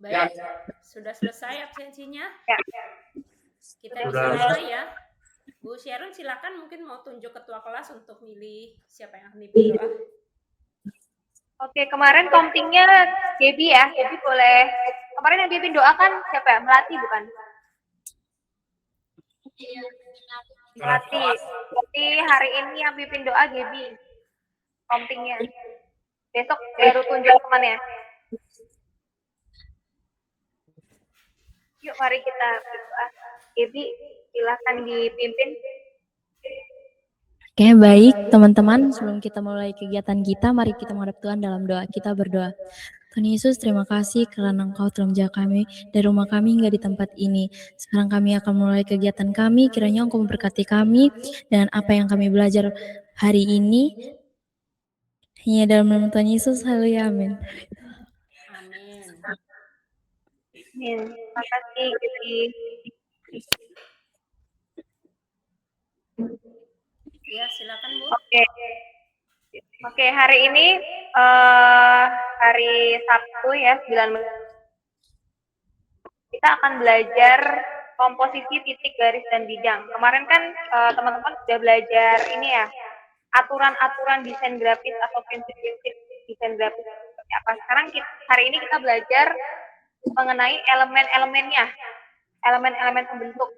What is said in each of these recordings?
Baik, sudah selesai absensinya. Ya. Kita bisa mulai ya. Bu Sharon silakan, mungkin mau tunjuk ketua kelas untuk milih siapa yang akan dipimpin doa. Oke, kemarin komtingnya Gaby ya. Gaby boleh. Kemarin yang pimpin doa kan siapa ya? Melati bukan? Melati. Jadi hari ini yang pimpin doa Gaby. Komtingnya. Besok baru tunjuk temannya. Yuk mari kita berdoa. Gaby, silakan dipimpin. Oke, baik teman-teman, sebelum kita mulai kegiatan kita, mari kita menghadap Tuhan dalam doa. Kita berdoa. Tuhan Yesus, terima kasih karena Engkau telah menjaga kami dari rumah kami hingga di tempat ini. Sekarang kami akan mulai kegiatan kami, kiranya Engkau memberkati kami dan apa yang kami belajar hari ini. Hanya dalam nama Tuhan Yesus, haleluya, amin. Amin. Amin. Terima kasih Gaby. Ya, silakan Bu. Oke, hari ini hari Sabtu ya, 9 kita akan belajar komposisi titik, garis, dan bidang. Kemarin kan teman-teman sudah belajar ini ya, aturan-aturan desain grafis atau prinsip-prinsip desain grafis seperti apa. Sekarang hari ini kita belajar mengenai elemen-elemennya, elemen-elemen pembentuk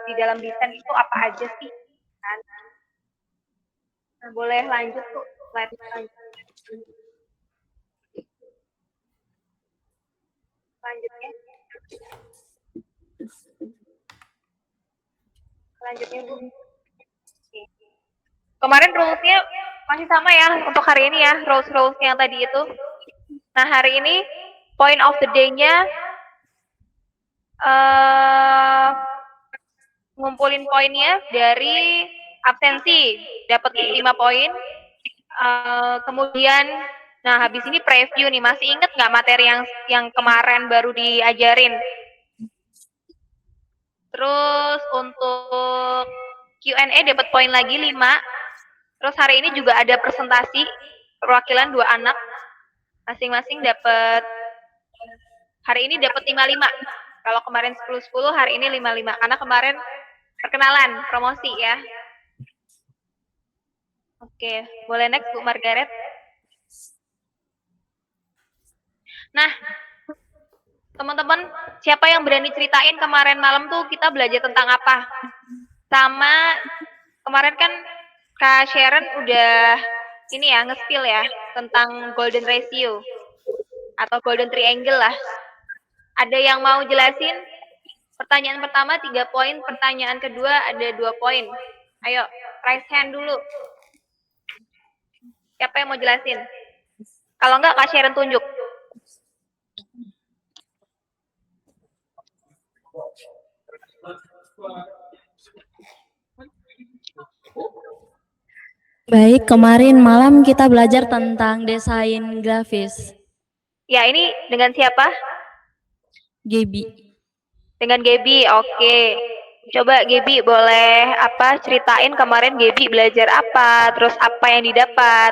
di dalam desain itu apa aja sih? Nah, boleh lanjut tuh, slide selanjutnya. Selanjutnya Bu. Kemarin rules-nya masih sama ya untuk hari ini ya, rules yang tadi itu. Nah, hari ini point of the day-nya ngumpulin poinnya dari absensi, dapat 5 poin. Kemudian, nah habis ini preview nih, masih inget nggak materi yang kemarin baru diajarin? Terus untuk Q&A dapat poin lagi 5. Terus hari ini juga ada presentasi perwakilan 2 anak. Masing-masing dapat, hari ini dapat 55. Kalau kemarin 10-10, hari ini 55. Karena kemarin perkenalan, promosi ya. Oke, boleh next Bu Margaret. Nah, teman-teman, siapa yang berani ceritain kemarin malam tuh kita belajar tentang apa? Sama kemarin kan Kak Sharon udah ini ya, nge-spill ya tentang golden ratio atau golden triangle lah. Ada yang mau jelasin? Pertanyaan pertama 3 poin, pertanyaan kedua ada 2 poin. Ayo, raise hand dulu. Siapa yang mau jelasin? Kalau enggak, Kak Sharon tunjuk. Baik, kemarin malam kita belajar tentang desain grafis. Ya, ini dengan siapa? Gaby. Dengan Gaby, oke. Coba Gaby boleh ceritain kemarin Gaby belajar apa, terus apa yang didapat?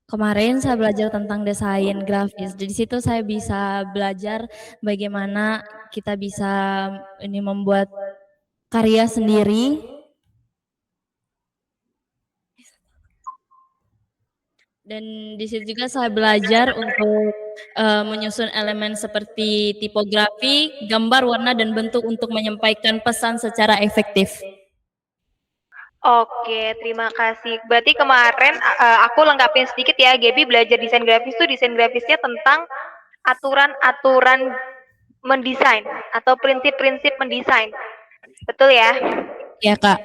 Kemarin saya belajar tentang desain grafis. Di situ saya bisa belajar bagaimana kita bisa ini membuat karya sendiri. Dan di situ juga saya belajar untuk menyusun elemen seperti tipografi, gambar, warna, dan bentuk untuk menyampaikan pesan secara efektif. Oke, terima kasih. Berarti kemarin aku lengkapin sedikit ya, Gaby belajar desain grafis tuh desain grafisnya tentang aturan-aturan mendesain atau prinsip-prinsip mendesain. Betul ya? Ya, Kak.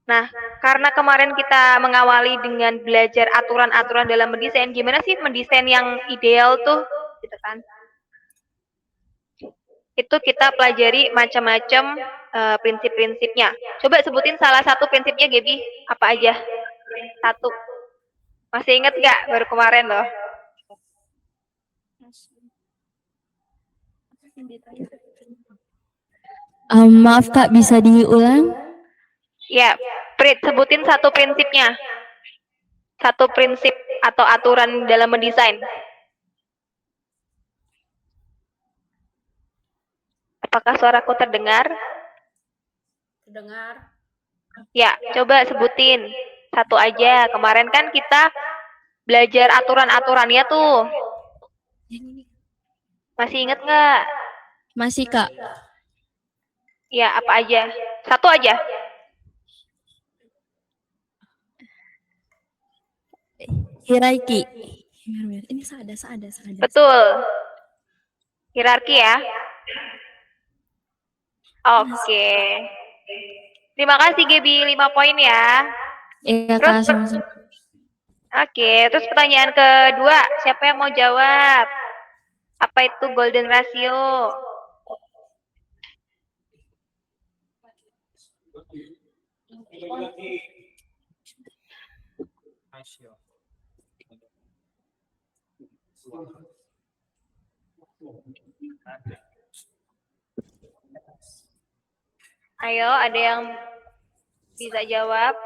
Nah, karena kemarin kita mengawali dengan belajar aturan-aturan dalam mendesain, gimana sih mendesain yang ideal tuh, gitu kan? Itu kita pelajari macam-macam prinsip-prinsipnya. Coba sebutin salah satu prinsipnya, Gaby, apa aja? Satu. Masih inget nggak? Baru kemarin loh. Maaf Kak, bisa diulang? Ya, Prit, sebutin satu prinsipnya. satu prinsip atau aturan dalam mendesain. Apakah suaraku terdengar? Dengar. Ya, coba sebutin satu aja. Kemarin kan kita belajar aturan-aturannya tuh. Masih inget nggak? Masih, Kak. Ya, apa aja? Satu aja. Hierarki. Ini seada. Betul. Hierarki ya. Oke. Terima kasih Gaby, 5 poin ya. Iya, Terus Kak, sama-sama. Oke, terus pertanyaan kedua, siapa yang mau jawab? Apa itu golden ratio? Ayo, ada yang bisa jawab?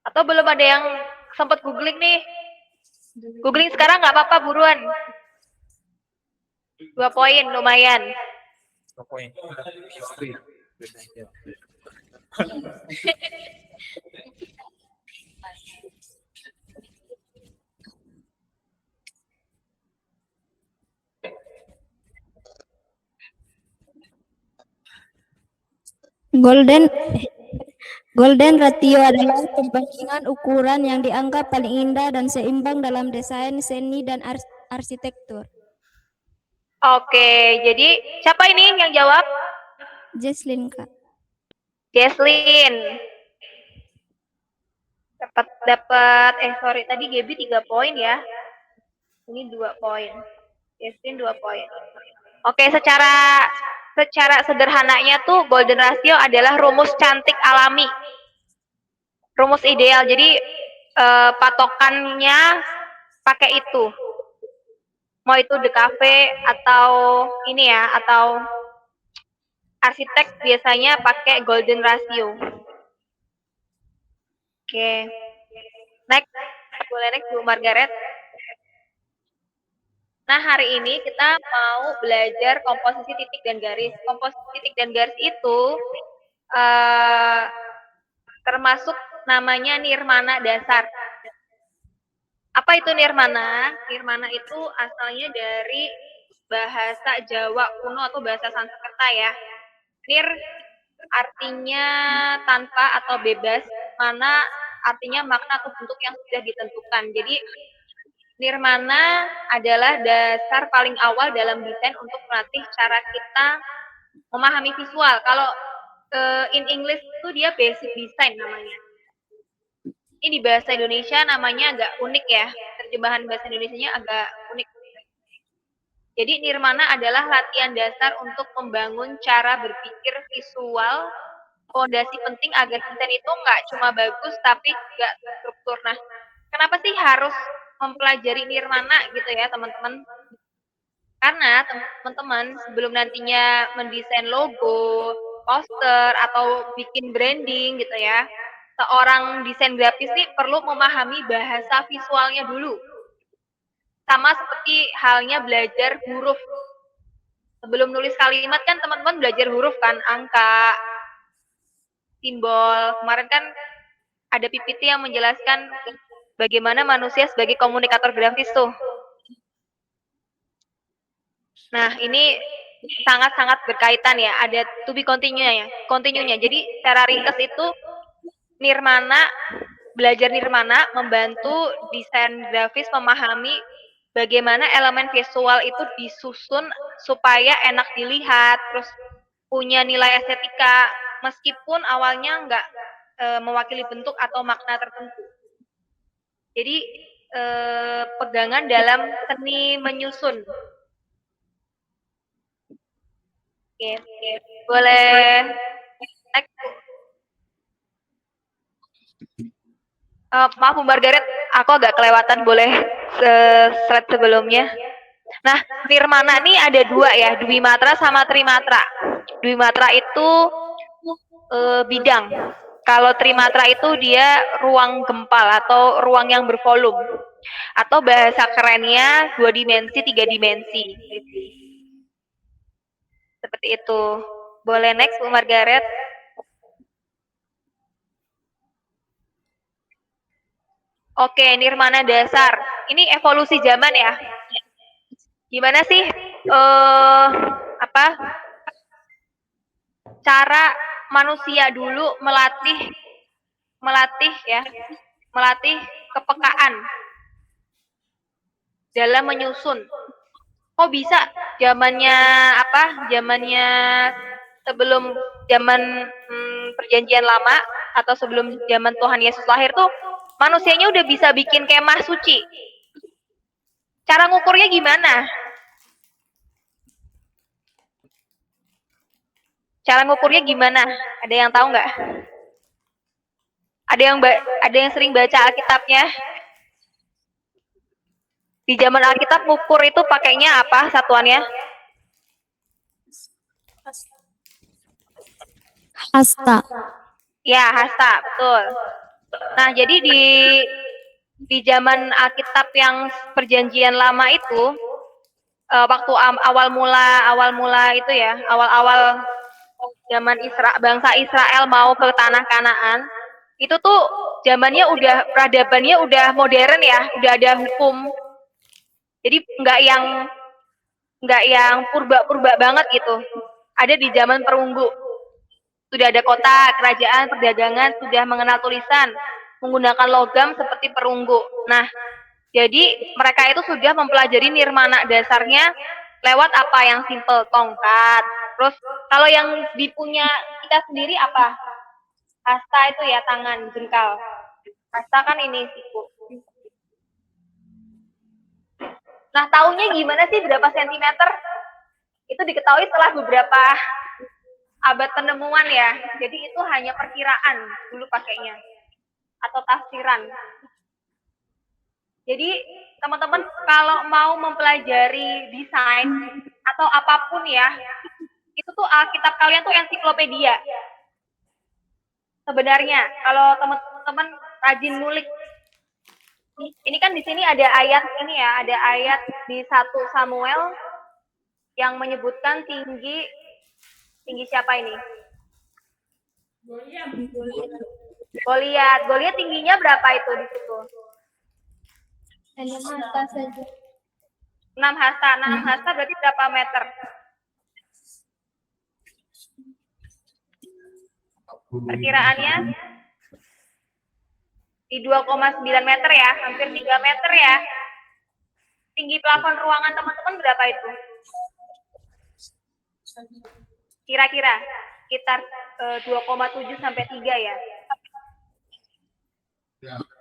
Atau belum ada yang sempat googling nih? Googling sekarang nggak apa-apa, buruan. 2 poin, lumayan. Golden ratio adalah perbandingan ukuran yang dianggap paling indah dan seimbang dalam desain, seni, dan arsitektur. Oke, jadi siapa ini yang jawab? Jesslyn, Kak. Jesslyn. Dapat tadi Gaby 3 poin ya. Ini 2 poin. Jesslyn 2 poin. Oke, secara sederhananya tuh golden ratio adalah rumus cantik alami. Rumus ideal. Jadi patokannya pakai itu. Mau itu The Cafe atau ini ya, atau arsitek biasanya pakai golden ratio. Oke. Next. Boleh next Bu Margaret. Nah, hari ini kita mau belajar komposisi titik dan garis. Komposisi titik dan garis itu termasuk namanya nirmana dasar. Apa itu nirmana? Nirmana itu asalnya dari bahasa Jawa kuno atau bahasa Sanskerta ya. Nir artinya tanpa atau bebas, mana artinya makna atau bentuk yang sudah ditentukan. Jadi nirmana adalah dasar paling awal dalam desain untuk melatih cara kita memahami visual. Kalau in English itu dia basic design namanya. Ini di bahasa Indonesia namanya agak unik ya. Terjemahan bahasa Indonesianya agak unik. Jadi nirmana adalah latihan dasar untuk membangun cara berpikir visual, fondasi penting agar desain itu nggak cuma bagus tapi juga terstruktur. Nah, kenapa sih harus mempelajari nirmana gitu ya teman-teman? Karena teman-teman sebelum nantinya mendesain logo, poster, atau bikin branding gitu ya, seorang desain grafis nih perlu memahami bahasa visualnya dulu. Sama seperti halnya belajar huruf. Sebelum nulis kalimat kan teman-teman belajar huruf kan, angka, simbol. Kemarin kan ada PPT yang menjelaskan bagaimana manusia sebagai komunikator grafis tuh. Nah, ini sangat-sangat berkaitan ya, ada to be continue-nya. Jadi, secara ringkas itu belajar nirmana membantu desain grafis memahami bagaimana elemen visual itu disusun supaya enak dilihat, terus punya nilai estetika, meskipun awalnya nggak mewakili bentuk atau makna tertentu. Jadi, pegangan dalam seni menyusun. Oke, boleh next. Maaf Bu Margaret, aku agak kelewatan, boleh slide sebelumnya. Nah, nirmana nih ada dua ya, dwimatra sama trimatra. Dwimatra itu bidang. Kalau trimatra itu dia ruang gempal atau ruang yang bervolume. Atau bahasa kerennya 2 dimensi, 3 dimensi. Seperti itu. Boleh next Bu Margaret. Oke, nirmana dasar. Ini evolusi zaman ya. Gimana sih cara manusia dulu melatih kepekaan dalam menyusun. Kok bisa zamannya sebelum zaman perjanjian lama atau sebelum zaman Tuhan Yesus lahir tuh manusianya udah bisa bikin kemah suci. Cara ngukurnya gimana? Cara ngukurnya gimana? Ada yang tahu nggak? Ada yang sering baca Alkitabnya? Di zaman Alkitab ngukur itu pakainya apa satuannya? Hasta. Ya, hasta, betul. Nah, jadi di zaman Alkitab yang perjanjian lama itu waktu awal mula itu ya, awal zaman bangsa Israel mau ke tanah Kanaan, itu tuh zamannya peradabannya udah modern ya, udah ada hukum. Jadi nggak yang purba banget gitu. Ada di zaman perunggu. Sudah ada kota, kerajaan, perdagangan, sudah mengenal tulisan, menggunakan logam seperti perunggu. Nah, jadi mereka itu sudah mempelajari nirmana dasarnya lewat apa yang simple, tongkat. Terus kalau yang dipunya kita sendiri apa? Hasta itu ya tangan, jengkal. Hasta kan ini siku. Nah, tahunya gimana sih berapa sentimeter? Itu diketahui setelah beberapa abad penemuan ya. Jadi itu hanya perkiraan dulu pakainya. Atau tafsiran. Jadi teman-teman kalau mau mempelajari desain atau apapun ya, itu tuh Alkitab kalian tuh ensiklopedia. Sebenarnya kalau teman-teman rajin ngulik, ini kan di sini ada ayat ini ya, ada ayat di 1 Samuel yang menyebutkan tinggi siapa ini? Goliat tingginya berapa itu di situ? 6 hasta berarti berapa meter? Perkiraannya di 2,9 meter ya, hampir 3 meter ya. Tinggi plafon ruangan teman-teman berapa itu? Kira-kira sekitar 2,7 sampai 3 ya.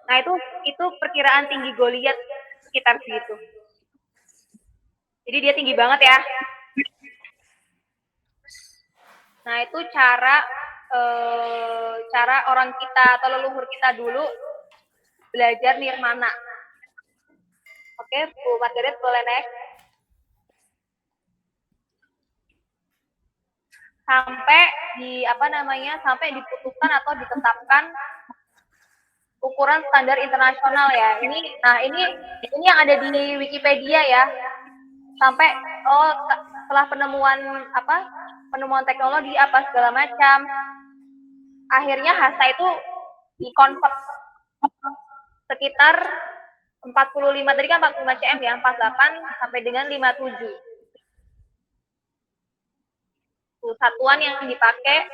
Nah, itu perkiraan tinggi Goliat sekitar segitu. Jadi dia tinggi banget ya. Nah, itu cara orang kita atau leluhur kita dulu belajar nirmana. Oke, Bu Margaret boleh next. Sampai diputuskan atau ditetapkan ukuran standar internasional ya. Ini yang ada di Wikipedia ya. Sampai setelah penemuan teknologi segala macam, akhirnya hasta itu dikonvert sekitar 45 tadi kan 45 cm ya, 48 sampai dengan 57. Satuan yang dipakai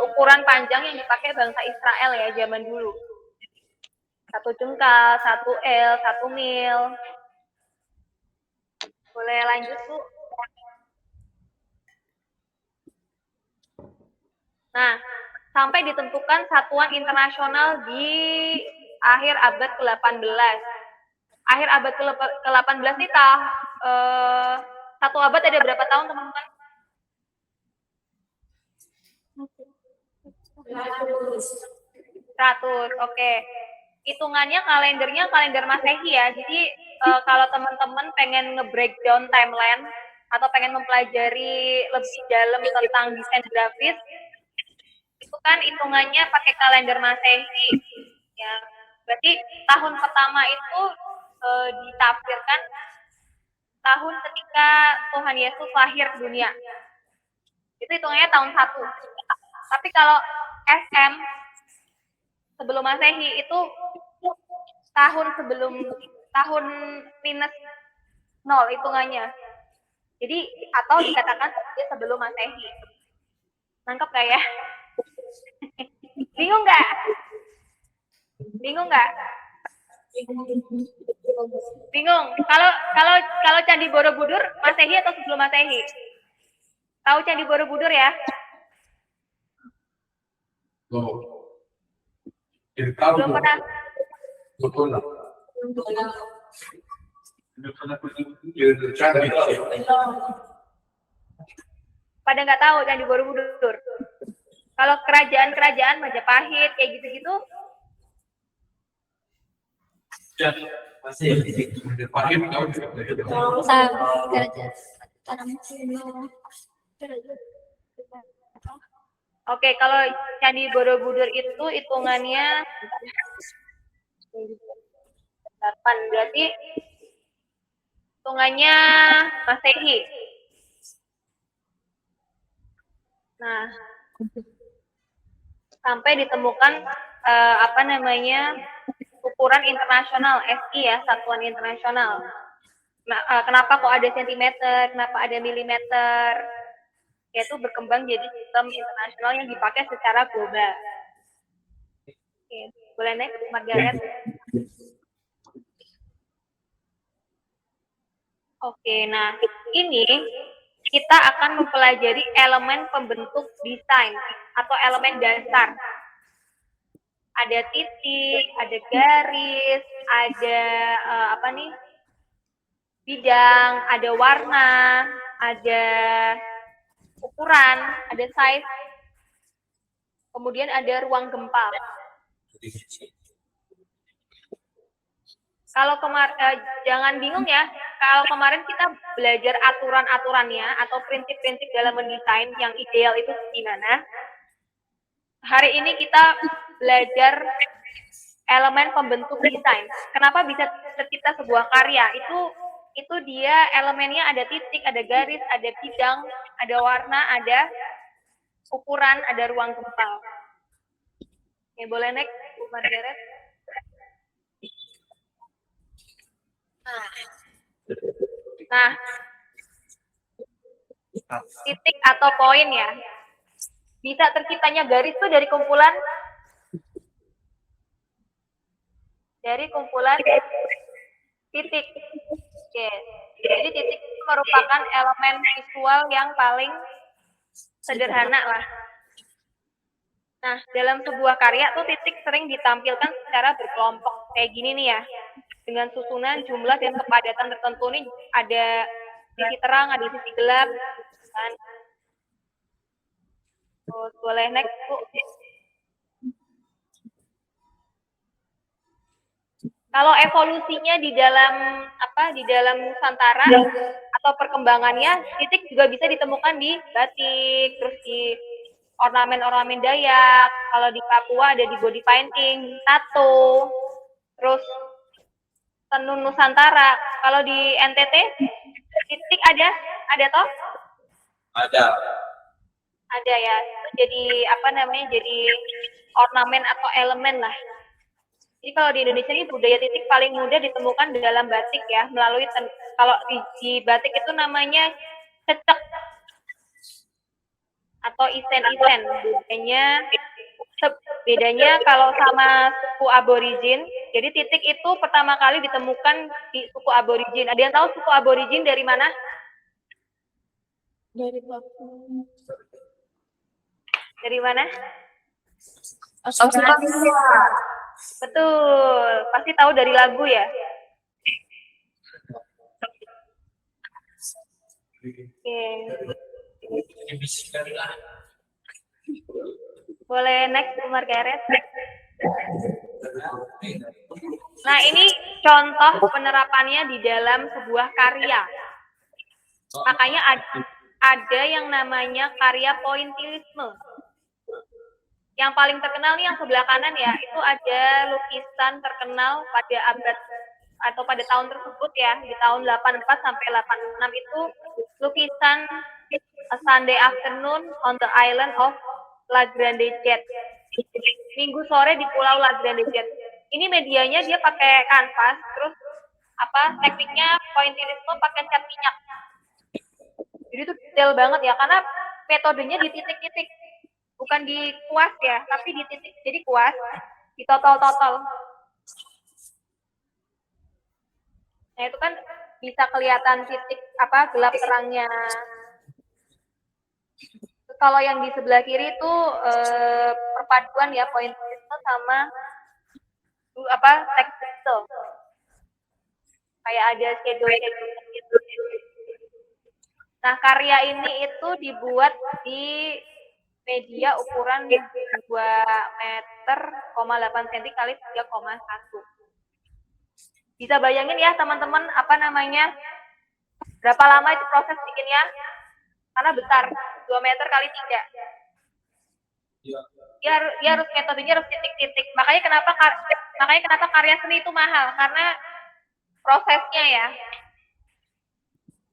ukuran panjang yang dipakai bangsa Israel ya zaman dulu. 1 jengkal, 1 L, 1 mil. Boleh lanjut, Bu. Nah, sampai ditentukan satuan internasional di akhir abad ke-18. Akhir abad ke-18 nih satu abad ada berapa tahun, teman-teman? 100, oke. hitungannya kalendernya kalender Masehi ya. Jadi kalau teman-teman pengen nge-breakdown timeline atau pengen mempelajari lebih dalam tentang desain grafis, itu kan hitungannya pakai kalender Masehi. Ya, berarti tahun pertama itu ditafsirkan tahun ketika Tuhan Yesus lahir ke dunia. Itu hitungannya tahun 1. Tapi kalau SM sebelum Masehi itu tahun minus 0 hitungannya. Jadi atau dikatakan sebelum Masehi. Nangkep gak ya? Bingung nggak? Bingung. Kalau Candi Borobudur Masehi atau sebelum Masehi? Tahu Candi Borobudur ya? Belum pernah. Pada nggak tahu Candi Borobudur. Kalau kerajaan Majapahit kayak gitu-gitu. Masih Majapahit Oke, kalau Candi Borobudur itu hitungannya 8, berarti hitungannya Masehi. Nah, sampai ditemukan ukuran internasional SI ya, satuan internasional. Nah, kenapa kok ada sentimeter, kenapa ada milimeter? Yaitu berkembang jadi sistem internasional yang dipakai secara global. Oke, boleh next, Margaret. Oke, nah ini kita akan mempelajari elemen pembentuk desain atau elemen dasar. Ada titik, ada garis, ada bidang, ada warna, ada ukuran, ada size, kemudian ada ruang gempal. Kalau jangan bingung ya, kalau kemarin kita belajar aturan-aturannya atau prinsip-prinsip dalam mendesain yang ideal itu gimana. Hari ini kita belajar elemen pembentuk desain. Kenapa bisa tercipta sebuah karya? Itu dia elemennya ada titik, ada garis, ada bidang, ada warna, ada ukuran, ada ruang gempal. Oke, boleh next, Bu Margaret. Nah, titik atau poin ya. Bisa terciptanya garis tuh dari kumpulan titik. Oke. Jadi titik itu merupakan elemen visual yang paling sederhana lah. Nah, dalam sebuah karya tuh titik sering ditampilkan secara berkelompok kayak gini nih ya. Dengan susunan, jumlah, dan kepadatan tertentu nih, ada sisi terang, ada sisi gelap. Kan? Oh, boleh next, Bu. Kalau evolusinya di dalam Nusantara atau perkembangannya, titik juga bisa ditemukan di batik, terus di ornamen-ornamen Dayak. Kalau di Papua ada di body painting, tato, terus tenun Nusantara. Kalau di NTT titik ada toh? Ada ya. Itu jadi jadi ornamen atau elemen lah. Jadi kalau di Indonesia ini budaya titik paling mudah ditemukan di dalam batik ya, melalui kalau di batik itu namanya cecek atau isen-isen. Bedanya kalau sama suku aborigin, jadi titik itu pertama kali ditemukan di suku aborigin. Ada yang tahu suku aborigin dari mana? Dari Papua. Dari mana? Australia. Betul, pasti tahu dari lagu ya. Oke. Boleh next, Bu Margaret. Nah, ini contoh penerapannya di dalam sebuah karya. Makanya ada yang namanya karya pointillisme. Yang paling terkenal nih yang sebelah kanan ya, itu ada lukisan terkenal pada abad atau pada tahun tersebut ya, di tahun 84 sampai 86 itu lukisan A Sunday Afternoon on the Island of La Grande Jet. Minggu sore di Pulau La Grande Jet. Ini medianya dia pakai kanvas, terus tekniknya pointillisme pakai cat minyak. Jadi itu detail banget ya, karena metodenya di titik-titik, bukan di kuas ya, tapi di titik. Jadi kuas di total. Nah itu kan bisa kelihatan titik gelap terangnya. Kalau yang di sebelah kiri itu perpaduan ya pointillisme sama teks pixel. Kayak ada shadow gitu. Nah, karya ini itu dibuat di media ukuran 2 meter, 8 cm kali 3,1. Bisa bayangin ya teman-teman berapa lama itu proses bikinnya? Karena besar, 2 meter kali 3. Dia harus metodenya harus titik-titik. Makanya kenapa karya seni itu mahal, karena prosesnya ya.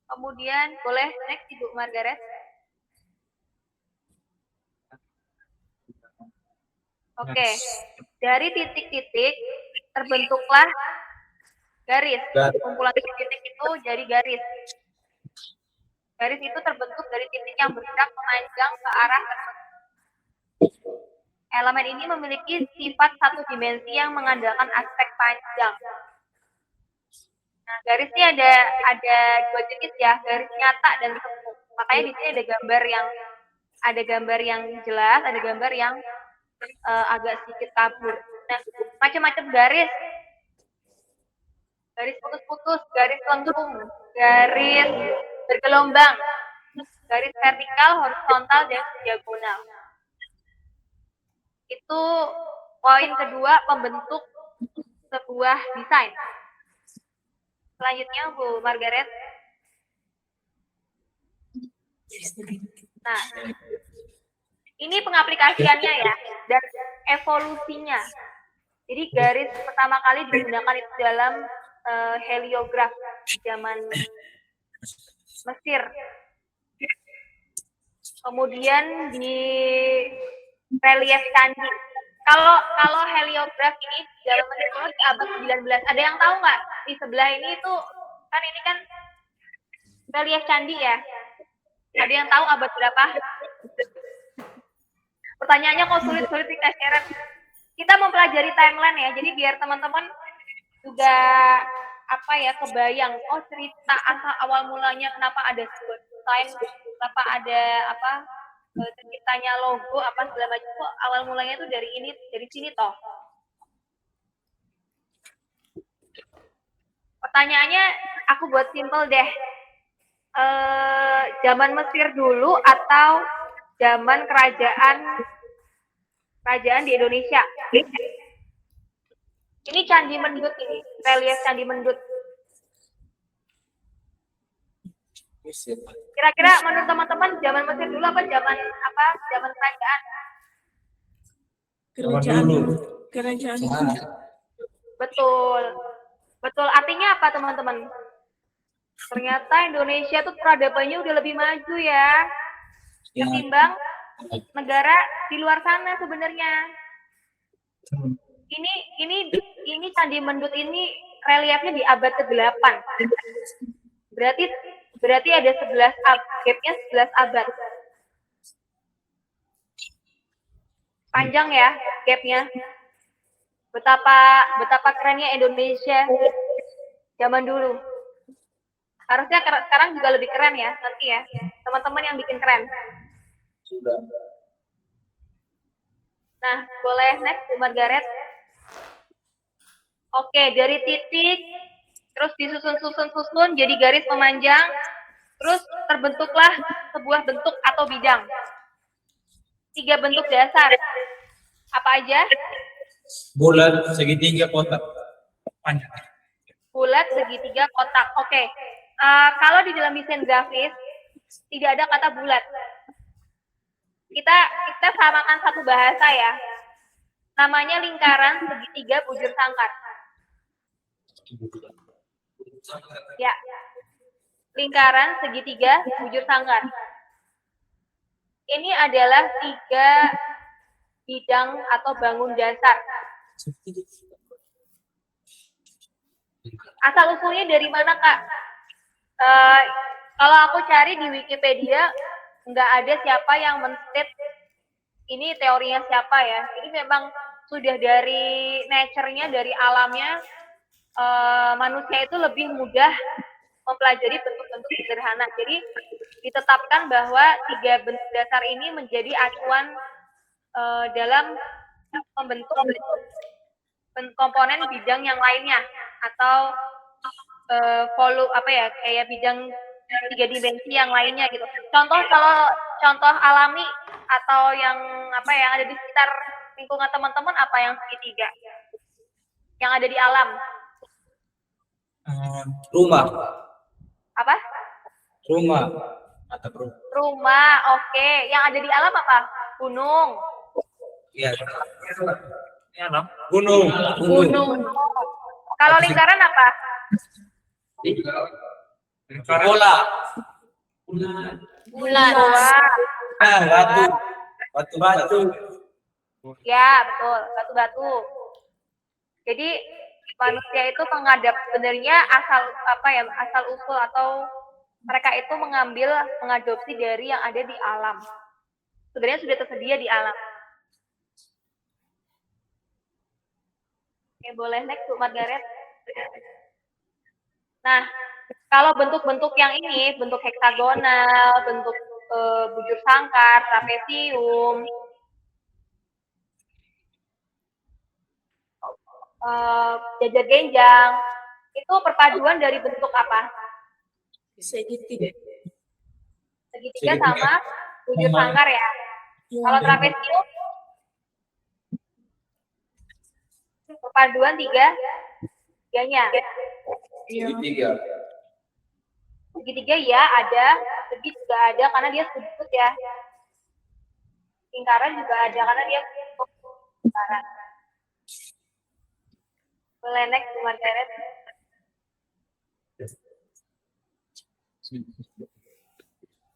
Kemudian boleh next Ibu Margaret. Oke. Dari titik-titik terbentuklah garis. Kumpulan titik-titik itu jadi garis. Garis itu terbentuk dari titik yang bergerak memanjang ke arah tertentu. Elemen ini memiliki sifat satu dimensi yang mengandalkan aspek panjang. Nah, garis ini ada 2 jenis ya, garis nyata dan semu. Makanya di sini ada gambar yang jelas, ada gambar yang agak sedikit kabur. Nah, macam-macam garis. Garis putus-putus, garis lengkung, garis bergelombang, garis vertikal, horizontal, dan diagonal. Itu poin kedua pembentuk sebuah desain. Selanjutnya Bu Margaret. Nah, ini pengaplikasiannya ya, dan evolusinya. Jadi garis pertama kali digunakan itu dalam heliograf zaman Mesir. Kemudian di relief candi. Kalau heliograf ini dalam Mesir di abad 19. Ada yang tahu nggak di sebelah ini tuh ini kan relief candi ya. Ada yang tahu abad berapa? Pertanyaannya kok sulit-sulit kita share. Kita mempelajari timeline ya. Jadi biar teman-teman juga kebayang cerita asal awal mulanya kenapa ada sebuah desain, kenapa ada terciptanya logo segala macam, awal mulanya itu dari sini toh. Pertanyaannya aku buat simple deh. Zaman Mesir dulu atau zaman kerajaan di Indonesia? Ini Candi Mendut ini, relief Candi Mendut. Kira-kira menurut teman-teman zaman Mesir dulu zaman kerajaan? Kerajaan. Betul. Artinya apa teman-teman? Ternyata Indonesia tuh peradabannya udah lebih maju ya, ketimbang negara di luar sana sebenarnya. Ini Candi Mendut ini reliefnya di abad ke-8. Berarti ada 11 gapnya 11 abad. Panjang ya gapnya. Betapa kerennya Indonesia zaman dulu. Harusnya sekarang juga lebih keren ya nanti ya. Teman-teman yang bikin keren. Sudah. Nah, boleh next Bu Margaret. Oke, dari titik terus disusun jadi garis memanjang, terus terbentuklah sebuah bentuk atau bidang. 3 bentuk dasar. Apa aja? Bulat segitiga kotak panjang. Bulat segitiga kotak. Oke. Kalau di dalam desain grafis tidak ada kata bulat. Kita samakan satu bahasa ya. Namanya lingkaran segitiga bujur sangkar. Ya. Lingkaran segitiga bujur sangkar. Ini adalah 3 bidang atau bangun dasar. Asal usulnya dari mana, Kak? Kalau aku cari di Wikipedia, nggak ada siapa yang men-state ini teorinya siapa ya. Jadi memang sudah dari nature-nya, dari alamnya, manusia itu lebih mudah mempelajari bentuk-bentuk sederhana. Jadi ditetapkan bahwa 3 bentuk dasar ini menjadi acuan dalam membentuk komponen bidang yang lainnya atau kayak bidang 3 dimensi yang lainnya gitu. Kalau contoh alami atau yang ada di sekitar lingkungan teman-teman apa yang segitiga? Yang ada di alam? Rumah. Apa? Rumah. Atap rumah. Rumah, oke. Yang ada di alam apa? Gunung. Iya. Gunung. Kalau lingkaran apa? Bola. Bulat. Batu. Ya, betul. Batu-batu. Jadi manusia itu sebenarnya asal usul atau mereka itu mengadopsi dari yang ada di alam. Sebenarnya sudah tersedia di alam. Oke, boleh next Bu Margaret. Nah, kalau bentuk-bentuk yang ini, bentuk heksagonal, bentuk bujur sangkar, trapesium, jajar genjang, itu perpaduan dari bentuk apa? Segitiga. Segitiga sama bujur sangkar ya. Kalau trapesium, perpaduan tiganya. Segitiga ya ada, segi juga ada karena dia sudut ya. Lingkaran juga ada karena dia lingkaran. Boleh next Bu Margaret.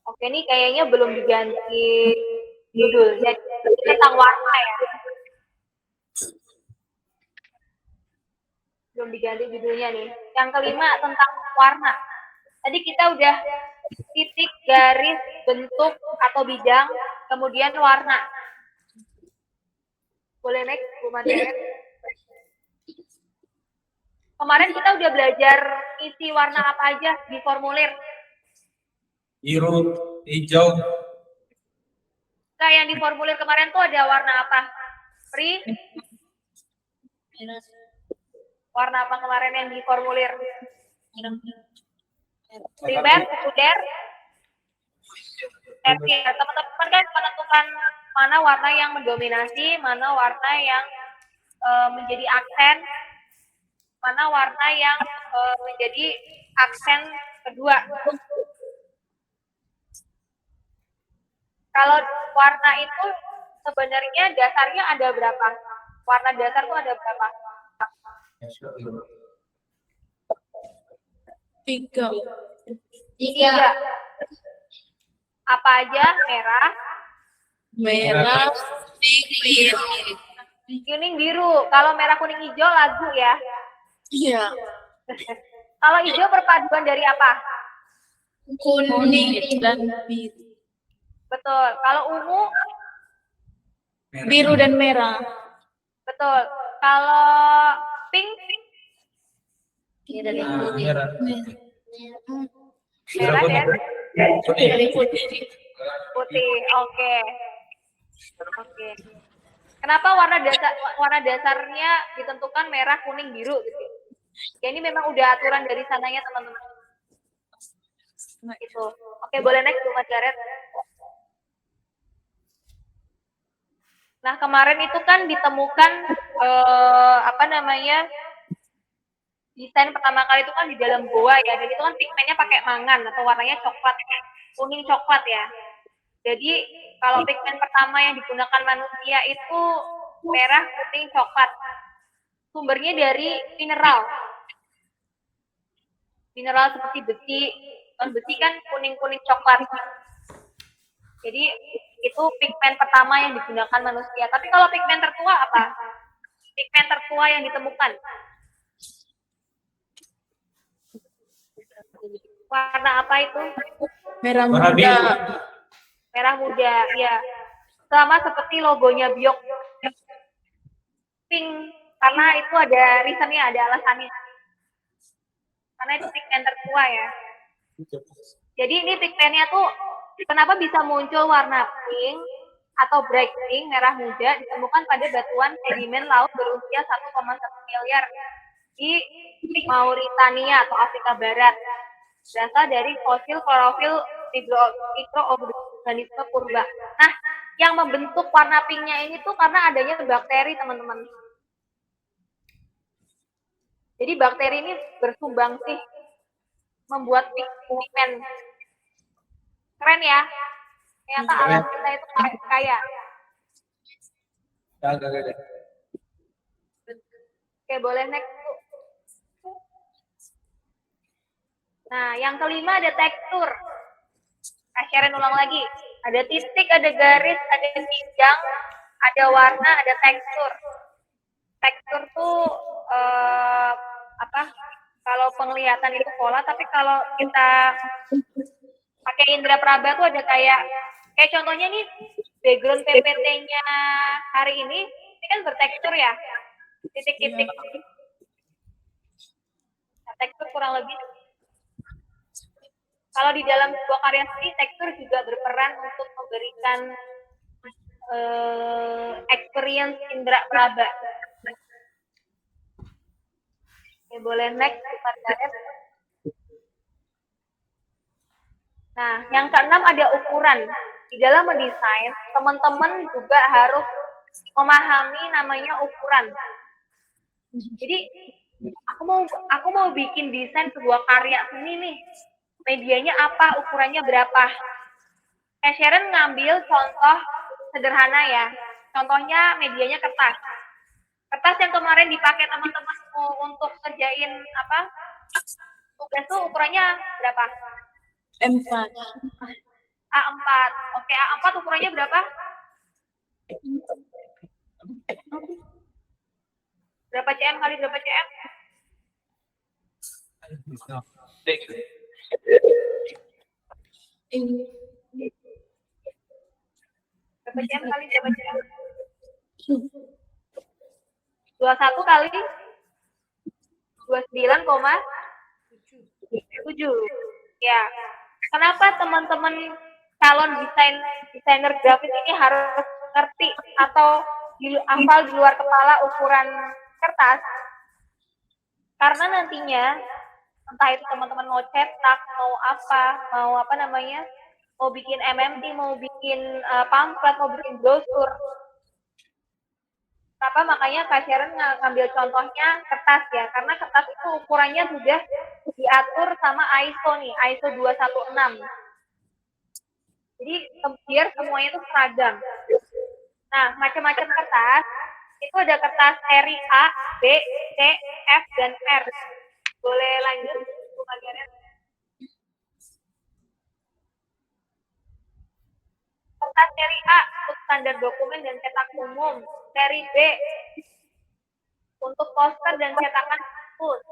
Oke, ini kayaknya belum diganti judul. Jadi tentang warna ya. Belum diganti judulnya nih. Yang kelima tentang warna. Tadi kita udah titik, garis, bentuk atau bidang, kemudian warna. Boleh next, Bu Margaret? Kemarin kita udah belajar isi warna apa aja di formulir. Biru, hijau. Nah, yang di formulir kemarin tuh ada warna apa? Pri? Warna apa kemarin yang di formulir? Primer, sekunder, tersier. Teman-teman kan menentukan mana warna yang mendominasi, mana warna yang menjadi aksen, mana warna yang menjadi aksen kedua. Kalau warna itu sebenarnya dasarnya ada berapa? Warna dasar itu ada berapa? 3. Apa aja? Merah, kuning, biru. Kalau merah, kuning, hijau lagu ya. iya, Kalau hijau perpaduan dari apa? kuning dan biru. Betul. Kalau ungu? Biru dan merah. Betul. Kalau pink? Merah. Merah dan Putih. putih. Oke. Kenapa warna dasarnya ditentukan merah, kuning, biru gitu? Ya ini memang udah aturan dari sananya teman-teman. Itu. Oke, boleh next Bu Margaret. Nah, kemarin itu kan ditemukan apa namanya? Desain pertama kali itu kan di dalam goa ya, dan itu kan pigmennya pakai mangan atau warnanya coklat, kuning coklat ya. Jadi kalau pigmen pertama yang digunakan manusia itu merah, kuning, coklat. Sumbernya dari mineral. Mineral seperti besi, besi kan kuning-kuning coklat. Jadi itu pigmen pertama yang digunakan manusia. Tapi kalau pigmen tertua apa? Pigmen tertua yang ditemukan. Warna apa itu? Merah Warna muda. biru. Merah muda, ya. Sama seperti logonya Biok. Pink, karena itu ada reasonnya, ada alasannya. Karena itu pigmen tertua ya. Jadi ini pigmennya tuh kenapa bisa muncul warna pink atau bright pink, merah muda, ditemukan pada batuan sedimen laut berusia 1,1 miliar di Mauritania atau Afrika Barat. Berasal dari fosil klorofil mikroorganisme purba. Nah, yang membentuk warna pinknya ini tuh karena adanya bakteri, teman-teman. Jadi bakteri ini bersumbangsi membuat pigmen. Keren ya? Ternyata alam kita itu kaya. Agak. Oke, boleh next. Nah, yang kelima ada tekstur. Sharon ulang lagi. Ada titik, ada garis, ada bidang, ada warna, ada tekstur. Tekstur tuh apa? Kalau penglihatan itu pola, tapi kalau kita pakai indera peraba tuh ada kayak contohnya nih background PPT-nya hari ini kan bertekstur ya, titik-titik. Nah, tekstur kurang lebih. Kalau di dalam sebuah karya seni, tekstur juga berperan untuk memberikan experience indera peraba. Oke, boleh next. Nah, yang keenam ada ukuran. Di dalam mendesain, teman-teman juga harus memahami namanya ukuran. Jadi, aku mau bikin desain sebuah karya seni nih. Medianya apa, ukurannya berapa. Sharon ngambil contoh sederhana ya. Contohnya medianya kertas. Kertas yang kemarin dipakai teman-teman untuk kerjain apa? Tugas tuh ukurannya berapa? M4. A4. Oke, A4 ukurannya berapa? Berapa cm kali berapa cm? Berapa cm kali berapa cm? 21 kali 29,7. Ya. Kenapa teman-teman calon desainer grafis ini harus ngerti atau hafal di luar kepala ukuran kertas? Karena nantinya entah itu teman-teman mau cetak, mau apa namanya, mau bikin MMT, mau bikin pamflet, mau bikin brosur. Kenapa makanya Kak Sharon ngambil contohnya kertas ya, karena kertas itu ukurannya sudah diatur sama ISO nih, ISO 216. Jadi biar semuanya itu seragam. Nah, macam-macam kertas, itu ada kertas seri A, B, C, F, dan R. Boleh lanjut, Bu Margaret? Kertas seri A untuk standar dokumen dan cetak umum. Seri B untuk poster dan cetakan khusus.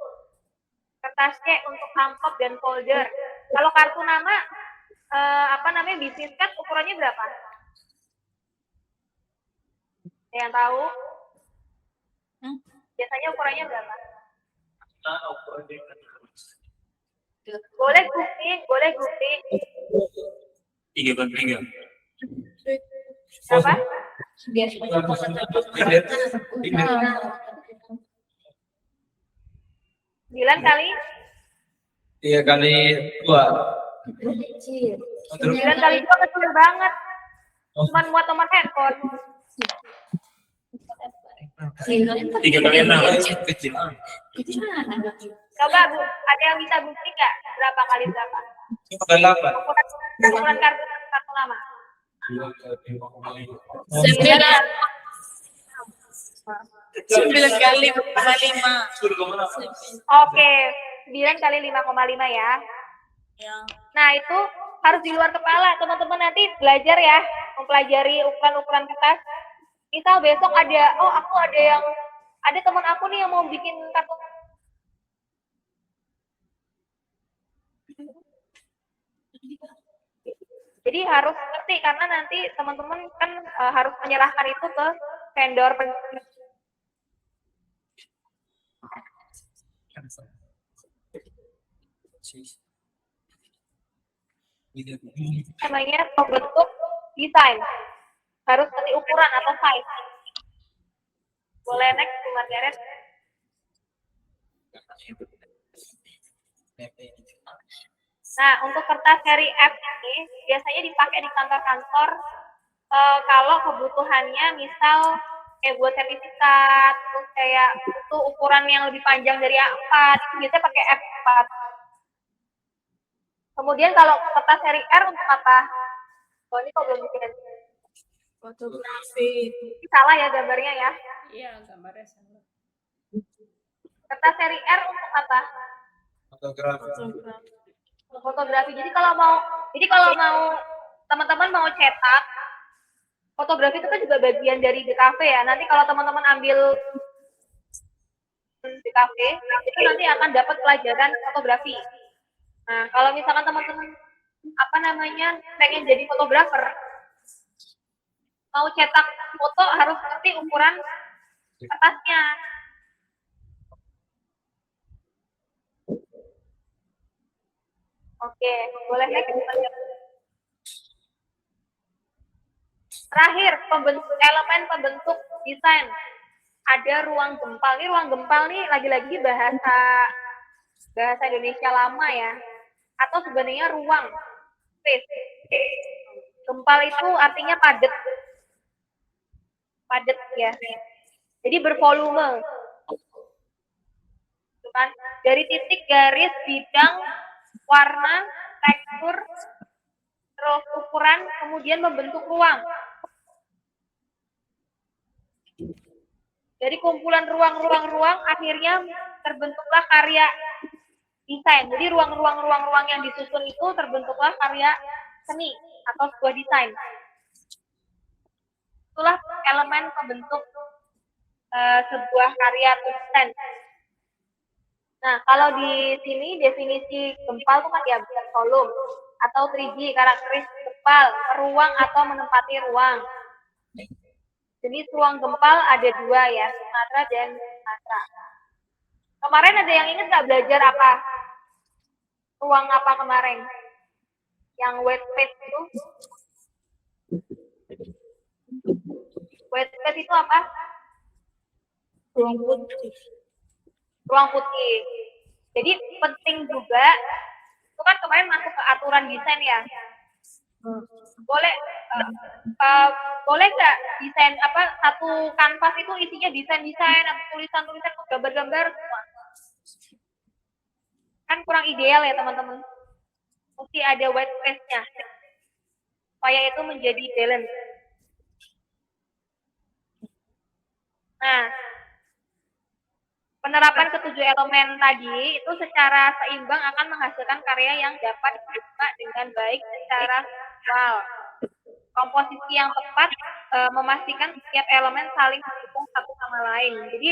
Kertas C untuk amplop dan folder. Kalau kartu nama, bisnis card ukurannya berapa? Ada yang tahu? Biasanya ukurannya berapa? Boleh grouping. 3x3. Berapa? 9 kali? 3 kali 2. 9 kali 2 kecil banget. Cuma muat nomor handphone. 3 kali 6 kecil. Coba Bu, ada yang bisa bukti nggak berapa kali berapa? Udah 8. Ukuran kartu nama. 9 kali 5. Oke, 9 kali 5,5 ya. Nah, itu harus di luar kepala. Teman-teman nanti belajar ya, mempelajari ukuran-ukuran kertas. Misal besok ada teman aku nih yang mau bikin kartu. Jadi harus ngerti karena nanti teman-teman kan harus menyerahkan itu ke vendor namanya pembentuk desain. Harus ngerti ukuran atau size. Boleh next, Bu Margaret. Nah, untuk kertas seri F ini biasanya dipakai di kantor-kantor kalau kebutuhannya misal buat sertifikat, terus kayak butuh ukuran yang lebih panjang dari A4, itu biasanya pakai F4. Kemudian kalau kertas seri R untuk apa? Oh, ini kok belum bikin. Fotografi. Ini salah ya gambarnya ya. Iya, gambarnya salah. Kertas seri R untuk apa? Fotografi. Jadi kalau mau teman-teman mau cetak, fotografi itu kan juga bagian dari DKV ya. Nanti kalau teman-teman ambil DKV, itu nanti akan dapat pelajaran fotografi. Nah, kalau misalkan teman-teman pengen jadi fotografer, mau cetak foto harus ngerti ukuran kertasnya. Oke, boleh next. Terakhir, elemen pembentuk desain. Ada ruang gempal. Ini ruang gempal nih lagi-lagi bahasa Indonesia lama ya. Atau sebenarnya ruang space. Gempal itu artinya padat. Padat ya. Jadi bervolume. Itu kan dari titik, garis, bidang, warna, tekstur, terus ukuran, kemudian membentuk ruang. Dari kumpulan ruang akhirnya terbentuklah karya desain. Jadi ruang yang disusun itu terbentuklah karya seni atau sebuah desain. Itulah elemen pembentuk sebuah karya desain. Nah, kalau di sini definisi gempal itu kan ya bukan kolom atau 3D, karakteristik gempal, ruang atau menempati ruang. Jenis ruang gempal ada 2 ya, Sumatera dan Sumatera. Kemarin ada yang ingat nggak belajar apa? Ruang apa kemarin? Yang wet space itu? Wet space itu apa? Ruang putih. Ruang putih. Jadi penting juga, itu kan kemarin masuk ke aturan desain ya. Boleh nggak desain satu kanvas itu isinya desain atau tulisan gambar-gambar semua? Kan kurang ideal ya teman-teman. Mesti ada white space-nya supaya itu menjadi balance. Nah, penerapan ketujuh elemen tadi itu secara seimbang akan menghasilkan karya yang dapat diterima dengan baik secara visual. Komposisi yang tepat memastikan setiap elemen saling mendukung satu sama lain. Jadi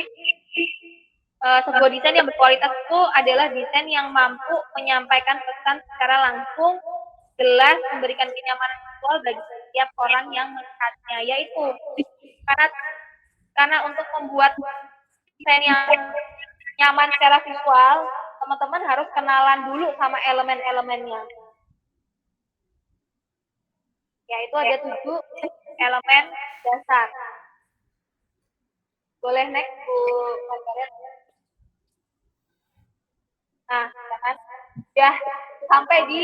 sebuah desain yang berkualitas itu adalah desain yang mampu menyampaikan pesan secara langsung, jelas, memberikan kenyamanan visual bagi setiap orang yang melihatnya. Yaitu karena untuk membuat desain yang nyaman secara visual, teman-teman harus kenalan dulu sama elemen-elemennya. Yaitu ada 7 elemen dasar. Boleh next, Bu Margaret. Nah, kan udah sampai di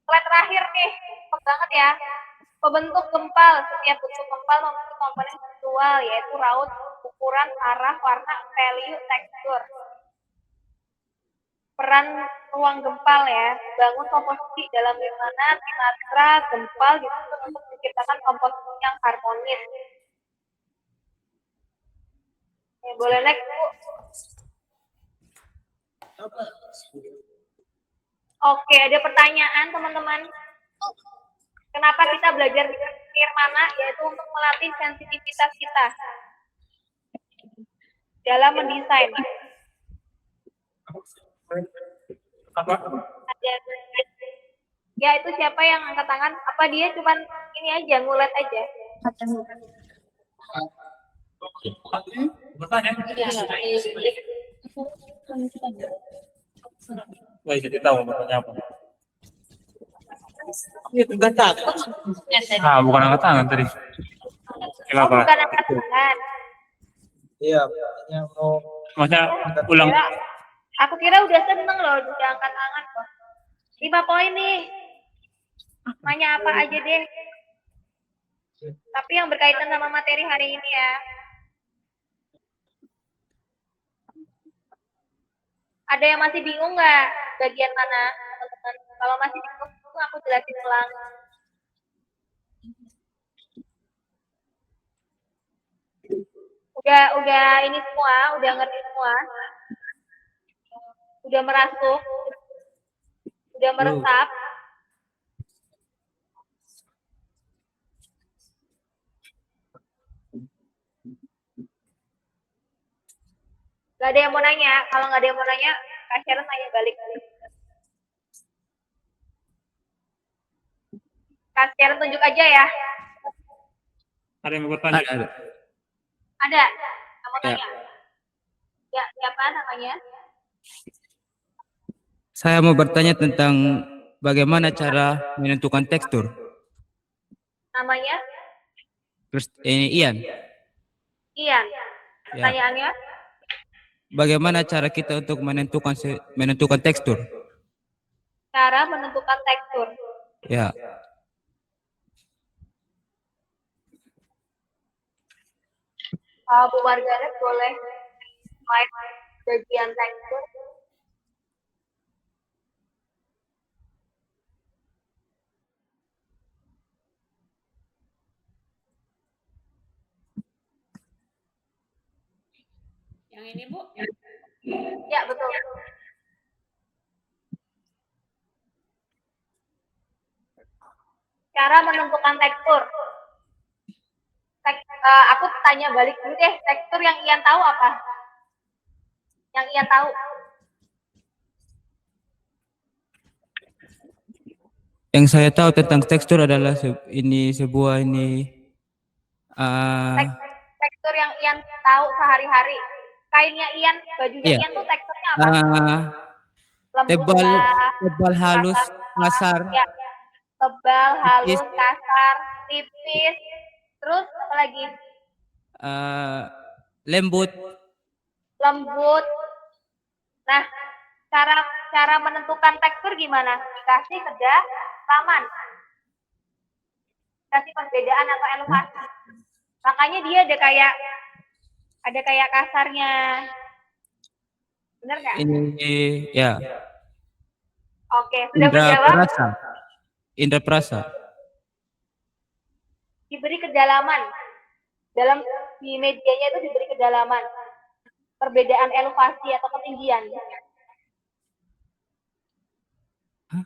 slide terakhir nih, cepet banget ya. Pembentuk gempal. Setiap bentuk gempal memiliki komponen visual, yaitu raut, ukuran, arah, warna, value, tekstur. Peran ruang gempal ya, bangun komposisi dalam mana trimatra gempal dituntut untuk menciptakan komposisi yang harmonis. Ya, boleh next, Bu. Oke, ada pertanyaan teman-teman. Kenapa kita belajar nirmana? Yaitu untuk melatih sensitivitas kita dalam mendesain. Ya, itu siapa yang angkat tangan? Apa dia cuman ini aja, ngulet aja? Bertanya. Wah, jadi tahu bertanya apa. Enggak tahu. Ah, bukan angkat tangan tadi. Oh, Kenapa? bukan angkat tangan. Iya, mau. Maksudnya ulang. Aku kira udah seneng loh, udah angkat tangan kok. 5 poin nih. Tanya apa aja deh. Tapi yang berkaitan sama materi hari ini ya. Ada yang masih bingung nggak bagian mana, teman-teman? Kalau masih bingung, aku jelasin ulang. Udah ini semua, udah ngerti semua. Udah merasuk. Udah meresap. Gak ada yang mau nanya. Kalau nggak ada yang mau nanya, Kak Sharon tanya balik. Kak Sharon tunjuk aja ya. Ada yang mau bertanya? Ada. Kamu tanya. Ya, siapa namanya? Saya mau bertanya tentang bagaimana cara menentukan tekstur. Namanya? Terus ini Ian. Ian. Ya. Pertanyaannya? Bagaimana cara kita untuk menentukan tekstur? Cara menentukan tekstur. Ya. Bu Margaret boleh slide bagian tekstur. Yang ini, Bu. Ya, betul. Cara menentukan tekstur. Aku tanya balik dulu deh, tekstur yang Ian tahu apa? Yang Ian tahu? Yang saya tahu tentang tekstur adalah sebuah tekstur yang Ian tahu sehari-hari. Kainnya Ian, bajunya iya. Ian tuh teksturnya apa? Lembut, tebal, halus, kasar. Ya. Tebal, halus, tipis. kasar, tipis. Terus apa lagi? Lembut. Lembut. Nah, cara menentukan tekstur gimana? Dikasih kedalaman. Kasih perbedaan atau elevasi. Makanya dia ada kayak kasarnya. Benar nggak? Ini ya. Oke, sudah menjawab. Indra perasa. Diberi kedalaman. Di medianya itu diberi kedalaman. Perbedaan elevasi atau ketinggian.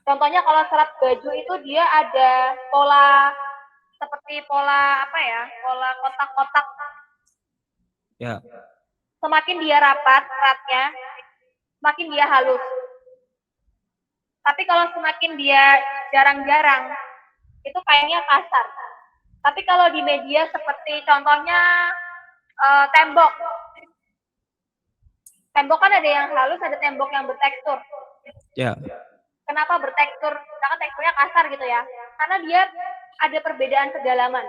Contohnya kalau serat baju itu dia ada pola seperti pola apa ya? Pola kotak-kotak. Ya. Semakin dia rapat seratnya, semakin dia halus. Tapi kalau semakin dia jarang-jarang, itu kayaknya kasar. Tapi kalau di media seperti contohnya tembok. Tembok kan ada yang halus, ada tembok yang bertekstur. Ya. Kenapa bertekstur? Karena teksturnya kasar gitu ya. Karena dia ada perbedaan kedalaman.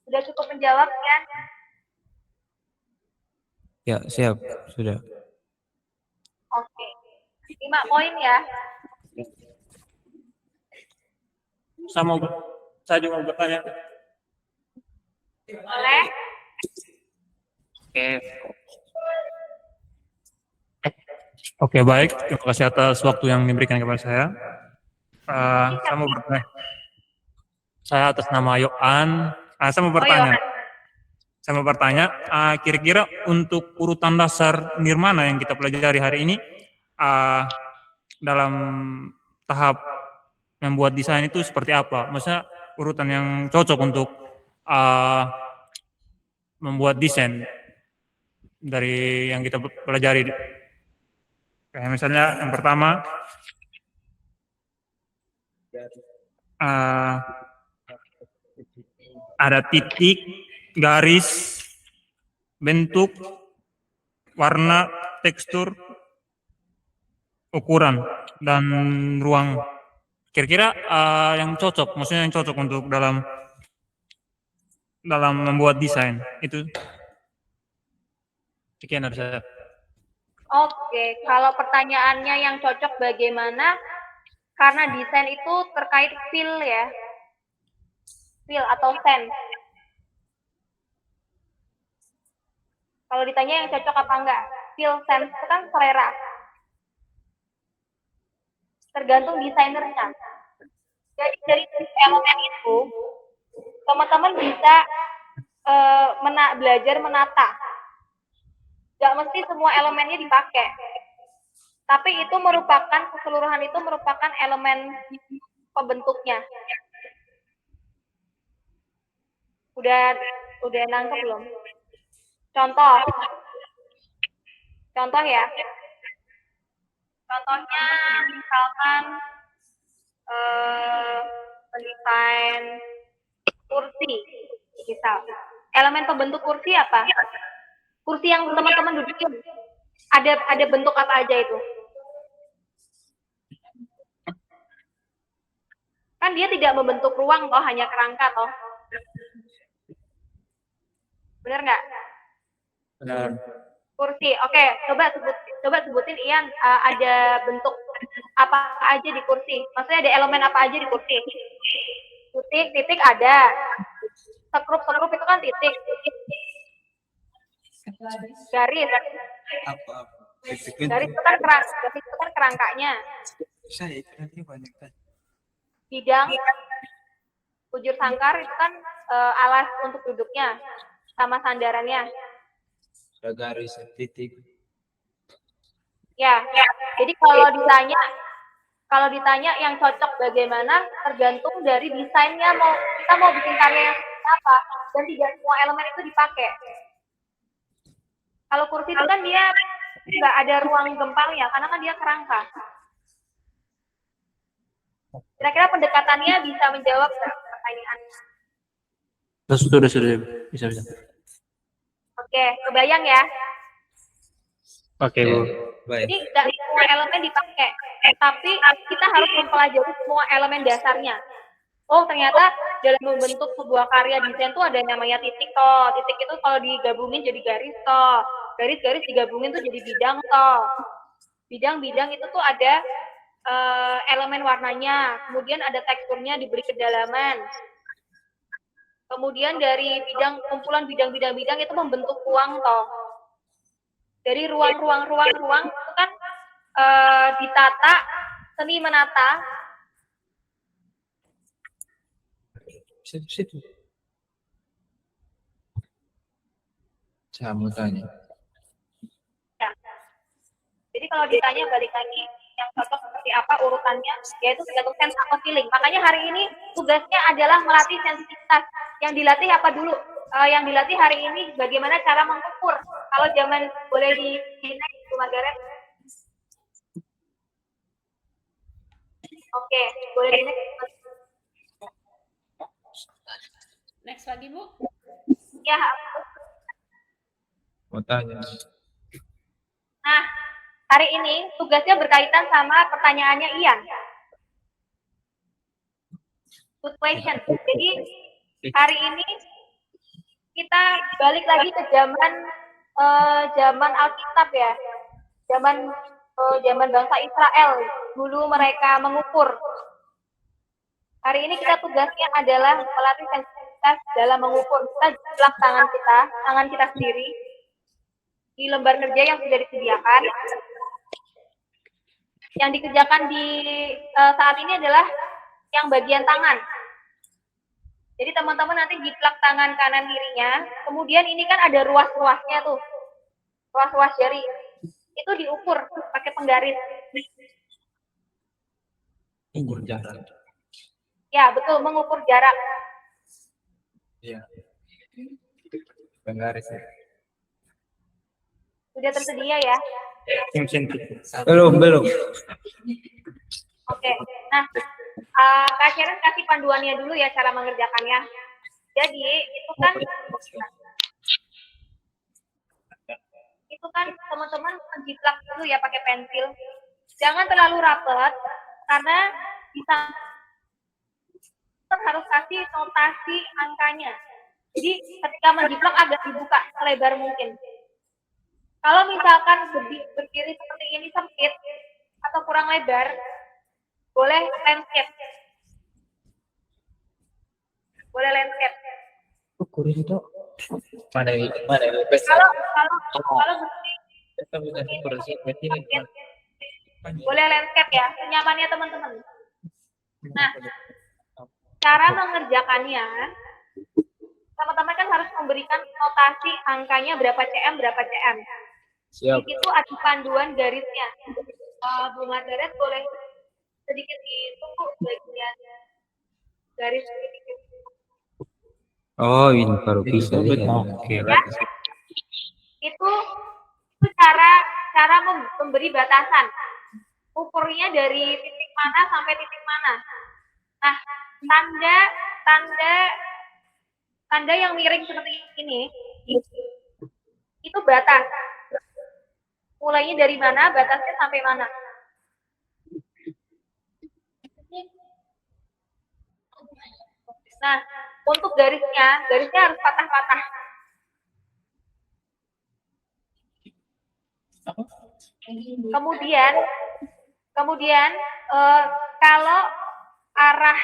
Sudah cukup menjawab kan? Ya, siap. Sudah. Oke. 5 poin ya. saya juga mau bertanya. Boleh? Oke. Oke, baik. Terima kasih atas waktu yang diberikan kepada saya. Saya mau bertanya. Saya atas nama Yohan. Saya mau bertanya. Yohan. Saya mau bertanya, kira-kira untuk urutan dasar nirmana yang kita pelajari hari ini, dalam tahap membuat desain itu seperti apa? Maksudnya urutan yang cocok untuk membuat desain dari yang kita pelajari. Kayak misalnya yang pertama, ada titik, garis, bentuk, warna, tekstur, ukuran, dan ruang. Kira-kira yang cocok, maksudnya yang cocok untuk dalam membuat desain itu. Sekian dari saya. Oke, kalau pertanyaannya yang cocok bagaimana? Karena desain itu terkait feel ya, feel atau sense. Kalau ditanya yang cocok apa enggak, feel sense itu kan selera. Tergantung desainernya. Jadi dari elemen itu, teman-teman bisa belajar menata. Gak mesti semua elemennya dipakai. Tapi itu merupakan, keseluruhan itu merupakan elemen pembentuknya. Udah nangkep belum? Contoh ya. Contohnya misalkan mendesain kursi, misal. Elemen pembentuk kursi apa? Kursi yang teman-teman dudukin. Ada bentuk apa aja itu? Kan dia tidak membentuk ruang toh, hanya kerangka toh. Benar nggak? Benar. Kursi. Oke, coba sebutin Ian, ada bentuk apa aja di kursi? Maksudnya ada elemen apa aja di kursi? Titik ada. Sekrup itu kan titik. Garis. Garis itu kan kerangkanya. Bidang, bujur sangkar itu kan alas untuk duduknya sama sandarannya. Garis titik. Ya. Jadi kalau ditanya yang cocok bagaimana, tergantung dari desainnya, kita mau bikin karya yang seperti apa, dan tidak semua elemen itu dipakai. Kalau kursi itu kan dia nggak ada ruang gempalnya karena kan dia kerangka. Kira-kira pendekatannya bisa menjawab pertanyaan. Sudah bisa. Oke, kebayang ya. Oke, Bu. Baik. Jadi nggak semua elemen dipakai, tapi kita harus mempelajari semua elemen dasarnya. Oh, ternyata dalam membentuk sebuah karya desain itu ada namanya titik toh. Titik itu kalau digabungin jadi garis toh. Garis-garis digabungin tuh jadi bidang toh. Bidang-bidang itu tuh ada elemen warnanya, kemudian ada teksturnya diberi kedalaman. Kemudian dari kumpulan bidang-bidang itu membentuk ruang toh. Dari ruang itu kan ditata, seni menata. Situ. Saya mau tanya. Ya. Jadi kalau ditanya balik lagi, yang cocok seperti apa urutannya, yaitu tergantung sense atau feeling. Makanya hari ini tugasnya adalah melatih sensitivitas. Yang dilatih apa dulu? Yang dilatih hari ini bagaimana cara mengukur. Kalau zaman boleh di next, Bu Margaret. Oke, boleh di next. Next lagi, Bu. Ya. Mau tanya. Nah, hari ini tugasnya berkaitan sama pertanyaannya Ian. Good question. Jadi hari ini kita balik lagi ke zaman Alkitab ya, zaman bangsa Israel. Dulu mereka mengukur. Hari ini kita tugasnya adalah melatih sensitivitas dalam mengukur. Kita jiplak tangan kita sendiri di lembar kerja yang sudah disediakan. Yang dikerjakan di saat ini adalah yang bagian tangan. Jadi teman-teman nanti jiplak tangan kanan kirinya, kemudian ini kan ada ruas-ruasnya tuh, ruas-ruas jari. Itu diukur pakai penggaris. Ukur jarak. Ya, betul, mengukur jarak. Iya. Penggaris. Sudah tersedia ya? Belum. Oke. Nah, Kak Sharon kasih panduannya dulu ya cara mengerjakannya. Jadi, itu kan teman-teman menjiplak dulu ya pakai pensil. Jangan terlalu rapat karena bisa harus kasih notasi angkanya. Jadi ketika menjiplak agak dibuka selebar mungkin. Kalau misalkan berdiri seperti ini sempit atau kurang lebar, boleh landscape. Boleh landscape. Ukur itu mana? Kalau berdiri boleh landscape ya, senyamannya teman-teman. Nah, cara mengerjakannya, teman-teman kan harus memberikan notasi angkanya berapa cm. Siap. Di situ ada panduan garisnya. Bu Margaret boleh sedikit ditunggu bagian garis sedikit. Oh, ini baru bisa. Oke, baik. Itu cara memberi batasan. Ukurnya dari titik mana sampai titik mana. Nah, tanda yang miring seperti ini itu batas. Mulainya dari mana, batasnya sampai mana. Nah, untuk garisnya harus patah-patah. Kemudian kalau arah,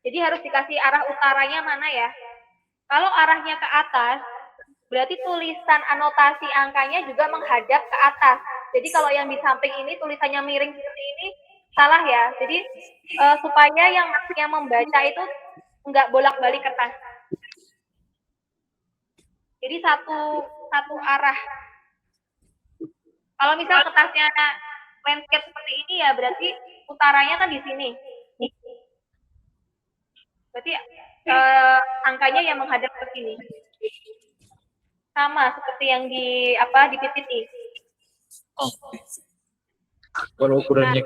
jadi harus dikasih arah utaranya mana ya. Kalau arahnya ke atas, berarti tulisan anotasi angkanya juga menghadap ke atas. Jadi kalau yang di samping ini tulisannya miring seperti ini, salah ya. Jadi supaya yang membaca itu enggak bolak-balik kertas. Jadi satu arah. Kalau misal kertasnya landscape seperti ini ya berarti utaranya kan di sini. Berarti angkanya yang menghadap ke sini. Sama seperti yang di PPT. Kalau ukurannya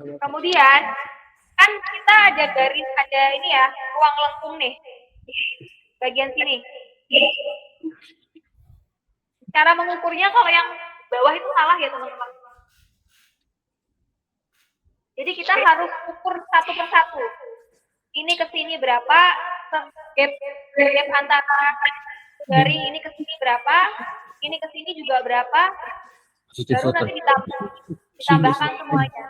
Kemudian kan kita ada garis, ada ini ya, ruang lengkung nih. Bagian sini. Cara mengukurnya kalau yang bawah itu salah ya teman-teman. Jadi kita harus ukur satu persatu. Ini ke sini berapa, gap antara dari ini ke sini berapa, ini ke sini juga berapa, baru nanti ditambahkan semuanya.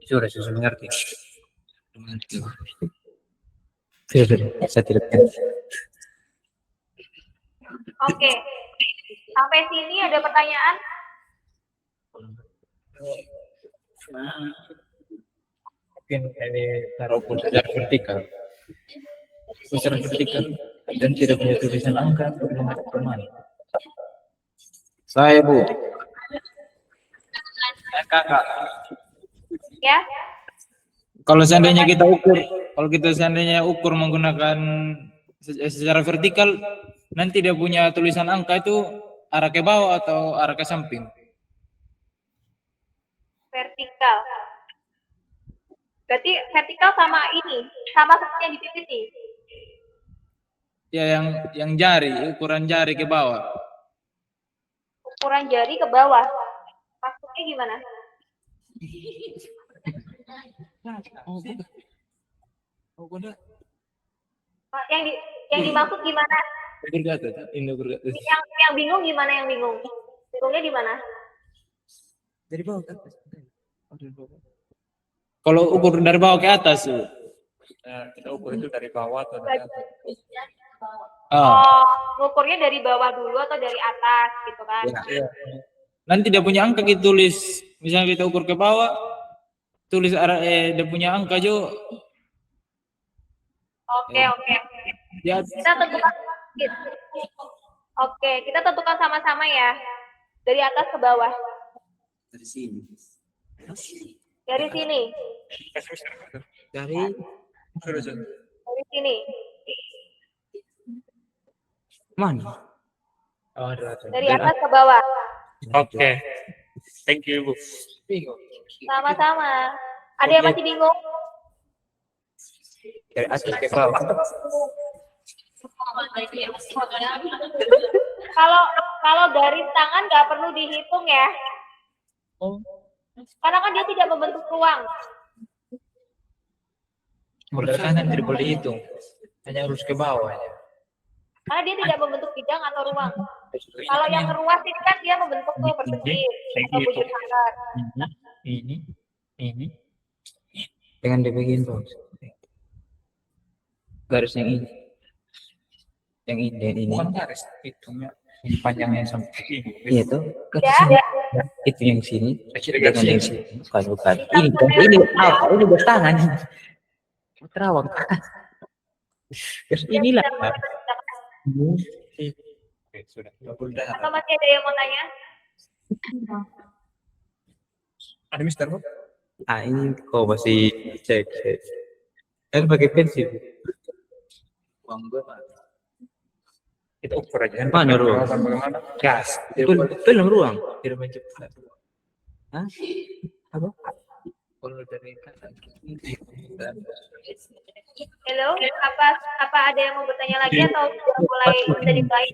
Sudah mengerti. Saya tidak. Oke. Sampai sini ada pertanyaan? Mungkin ini taruh pun secara vertikal. Secara vertikal dan tidak punya tulisan angka belum ada teman. Saya Bu. Kakak. Ya. Kalau seandainya kita seandainya ukur menggunakan secara vertikal, nanti dia punya tulisan angka itu arah ke bawah atau arah ke samping? Vertikal. Berarti vertikal sama ini, sama seperti yang di PPT. Ya, yang jari, ukuran jari ke bawah. Ukuran jari ke bawah. Maksudnya gimana? Yang dimaksud gimana? Yang bingung gimana yang bingung? Bingungnya di mana? Dari bawah kan? Kalau ukur dari bawah ke atas. Kita ukur itu dari bawah atau dari atas? Ah, Ngukurnya dari bawah dulu atau dari atas gitu kan? ya. Nanti dia punya angka kita tulis, misalnya kita ukur ke bawah, tulis dia punya angka jo. Oke. Ya, Kita tentukan. Oke, kita tentukan sama-sama ya. Dari atas ke bawah. Dari sini. Dari sini. Dari Dari sini. mana? Dari atas ke bawah. Oke. Thank you, Bu. Sama-sama. Ada yang masih bingung? Dari atas ke bawah. Kalau garis tangan nggak perlu dihitung ya. Karena kan dia tidak membentuk ruang. modal kanan tidak boleh dihitung, hanya harus ke bawah. Karena dia tidak membentuk bidang atau ruang. Kalau yang ruas ini kan dia membentuk tuh persegi atau bujur sangkar. Ini, dengan dibikin tuh. Garis yang ini. Yang ini dan ini. Bukan garis, hitungnya. Ini panjangnya sampai ini. Iya tuh. Ya. Itu yang sini. Dengan yang sini. Bukan. Ini apa? Ini bertangan. Terawang. Terus inilah. Oke, sudah. Atau masih ada yang mau tanya? Ada Mister, Bu? Ah, ini kok masih cek. Kan pakai pensil. Uang gue Kita ukur aja. Mana ruang? Bagaimana? Gas. Tolong ruang. Tidak mencepat. Hah? Apa? Kalau dari kanan. Halo, apa ada yang mau bertanya lagi atau sudah mulai bisa dimulai?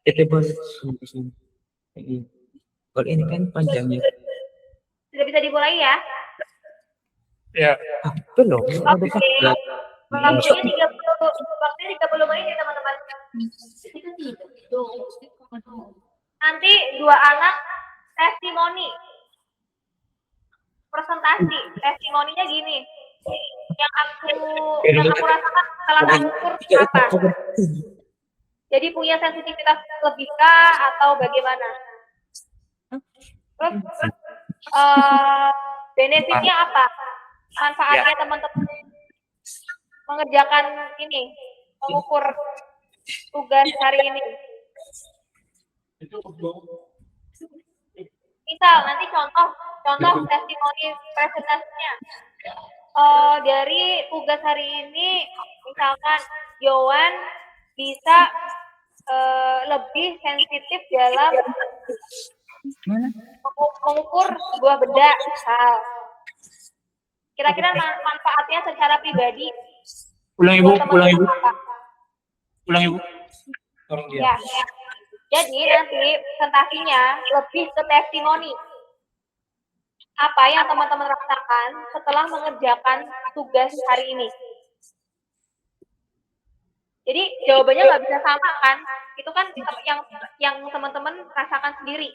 Kita boleh. Kalau ini kan panjangnya. Sudah bisa dimulai ya? Ya. Ah, belum. Oke. Waktunya 30 menit ya teman-teman. Nanti dua anak testimoni. Presentasi. Testimoninya gini. Yang aku rasakan setelah mengukur apa? Jadi punya sensitivitas lebihkah atau bagaimana? Terus benefitnya apa? Manfaatnya teman-teman mengerjakan ini, mengukur tugas hari ini. Misal nanti contoh testimoni presentasinya. Dari tugas hari ini, misalkan Yowan bisa lebih sensitif dalam mengukur sebuah benda. Misal, kira-kira manfaatnya secara pribadi. Ulang Ibu. Apa? Ulang Ibu. Ya. Jadi nanti presentasinya lebih ke testimoni. Apa yang teman-teman rasakan setelah mengerjakan tugas hari ini? Jadi jawabannya nggak bisa sama kan? Itu kan yang teman-teman rasakan sendiri.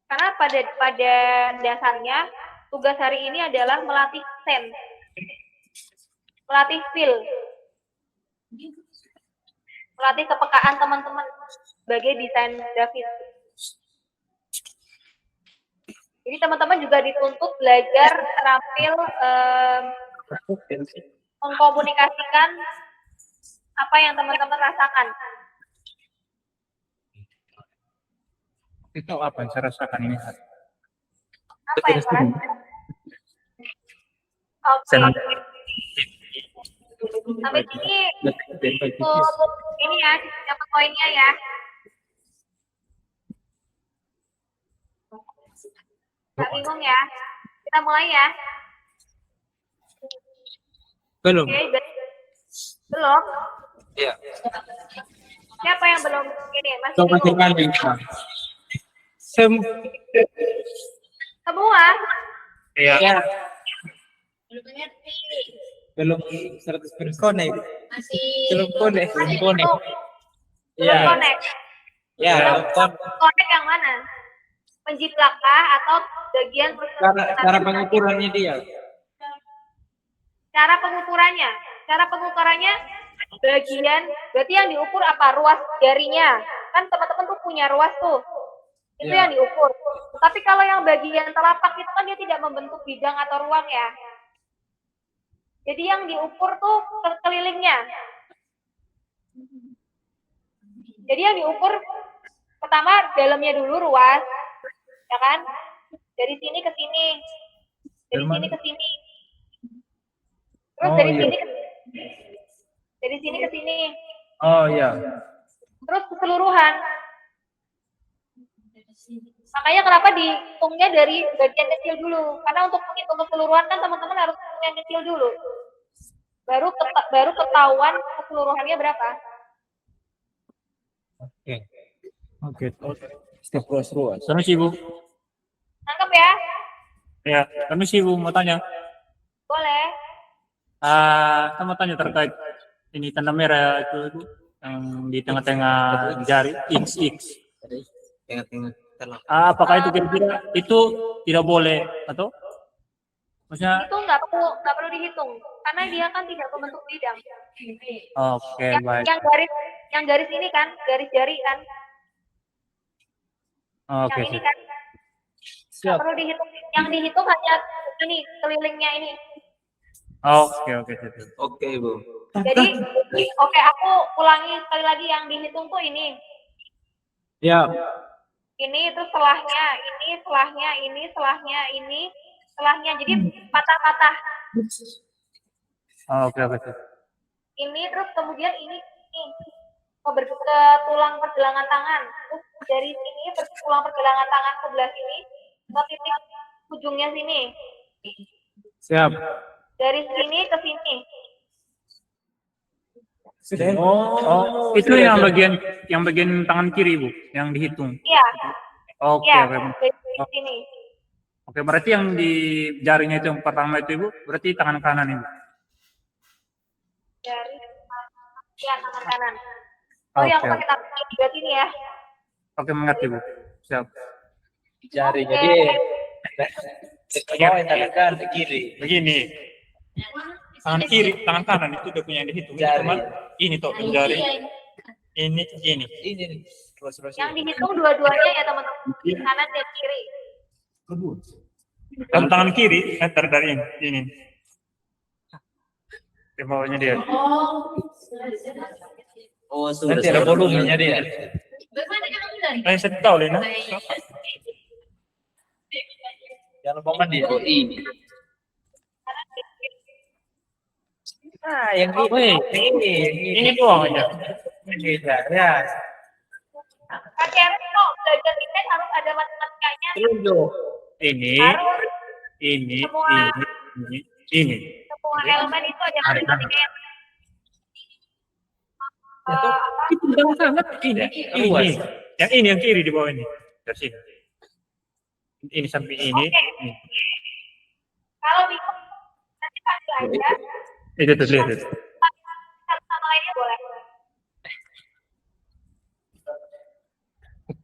Karena pada dasarnya tugas hari ini adalah melatih sense, melatih feel, melatih kepekaan teman-teman sebagai desain grafis. Jadi teman-teman juga dituntut belajar terampil mengkomunikasikan apa yang teman-teman rasakan. Itu apa yang saya rasakan ini? Apa yang saya rasakan? Oke. Sampai sini ini ya, dapat poinnya ya. Nggak bingung ya. Kita mulai ya. Belum. Oke, belum? Iya. Siapa yang belum ini? Masih Coba bingung? Semua? Iya. Belum 100% connect. Masih Belum connect. Belum Iya. connect. Ya, Connect yang mana? penjiplakah atau bagian Cara pengukurannya dia. Cara pengukurannya bagian, berarti yang diukur apa? Ruas jarinya. Kan teman-teman tuh punya ruas tuh. Itu Ya. yang diukur. Tapi kalau yang bagian telapak itu kan dia tidak membentuk bidang atau ruang ya. Jadi yang diukur tuh kelilingnya. Jadi yang diukur pertama dalamnya dulu ruas, ya kan? Dari sini ke sini. Dari sini ke sini. Terus Oh, dari iya. sini ke sini. Dari sini ke sini. Oh iya. Terus keseluruhan. Makanya kenapa dihitungnya dari bagian kecil dulu? Karena untuk menghitung keseluruhan kan teman-teman harus hitung yang kecil dulu. Baru ketahuan keseluruhannya berapa. Oke. Setiap ruas-ruas. Permisi Bu. Nangkep ya? Ya, permisi Bu, mau tanya. Boleh. Saya mau tanya terkait ini tanda merah itu Bu, yang di tengah-tengah jari XX. Tengah-tengah telah. Apakah itu kira-kira itu tidak boleh atau? Maksudnya, Itu nggak perlu dihitung karena dia kan tidak membentuk bidang. oke, baik. Yang garis ini kan, garis jari kan. Oke, Yang ini kan. Nggak perlu dihitung. Yang dihitung hanya ini kelilingnya ini. oke. Oke, Bu. Jadi, oke, aku ulangi sekali lagi yang dihitung tuh ini. Ya. Ini itu selahnya, ini selahnya, ini selahnya, ini selahnya. Jadi patah-patah. Oke. Ini terus kemudian ini ke tulang pergelangan tangan. Terus dari sini ke tulang pergelangan tangan sebelah sini ke titik ujungnya sini. Siap. Dari sini ke sini. Oh, itu yang bagian tangan kiri Bu, yang dihitung. Iya, Oke, iya, oke. dari sini. Oke, berarti yang di jarinya itu yang pertama itu Ibu, berarti tangan kanan Ibu. Dari ya tangan kanan. Oh ya, aku pakai tangan kiri berarti ini ya. Oke, mengerti Bu. Siap. Jari. Oke. Jadi tangan kiri. Begini. Tangan kiri, tangan kanan itu udah punya yang dihitung. Jari. Cuman ini toh jari. Ini. Ini nih. Ruas-ruas. Yang dihitung dua-duanya ya teman-teman. Kanan dan kiri. Kalau tangan kiri meter dari ini. Di bawahnya dia. Oh, Nanti ada volumenya dia. Saya tahu Lena. Jangan lupa mandi. Oh, ini. Yang Ini doang aja. Ya. Kak Erno, belajar desain harus ada matematikanya. Ini, Harus ini. semua elemen itu ada matematikanya. Ini. Yang ini yang kiri di bawah ini. Dari sini. Ini sampai ini. Oke. Kalau bingung nanti pas belajar Itu tuh lihat itu. sama lainnya boleh.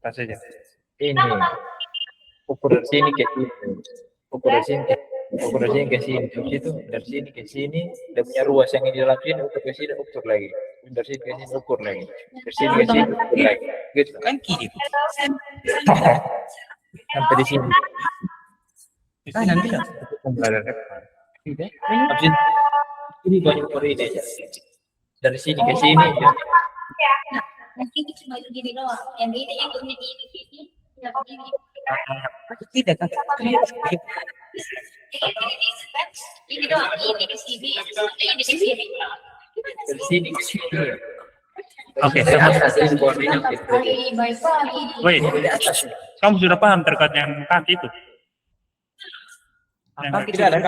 Tas saja. Ini. Kita mau Ukur dari sini ke sini. Ukur dari sini ke sini. Terus itu dari sini ke sini. Dan punya ruas yang di dalam sini. Ukur ke sini, ukur lagi. Dari sini ke sini, ukur lagi. Dari sini ke sini, ukur lagi. Gitu kan kiri. Sampai di sini. Nanti ya. Habis itu, ini baru ukur ini aja. Dari sini ke sini. Ya. Mungkin cuma gini doang. Yang ini yang begini. Tidak kan? Ini doang. Ini ke sini. Ini ke sini. Dari sini ke sini. Oke, wait. Kamu sudah paham terkait yang kaki itu? Tidak ada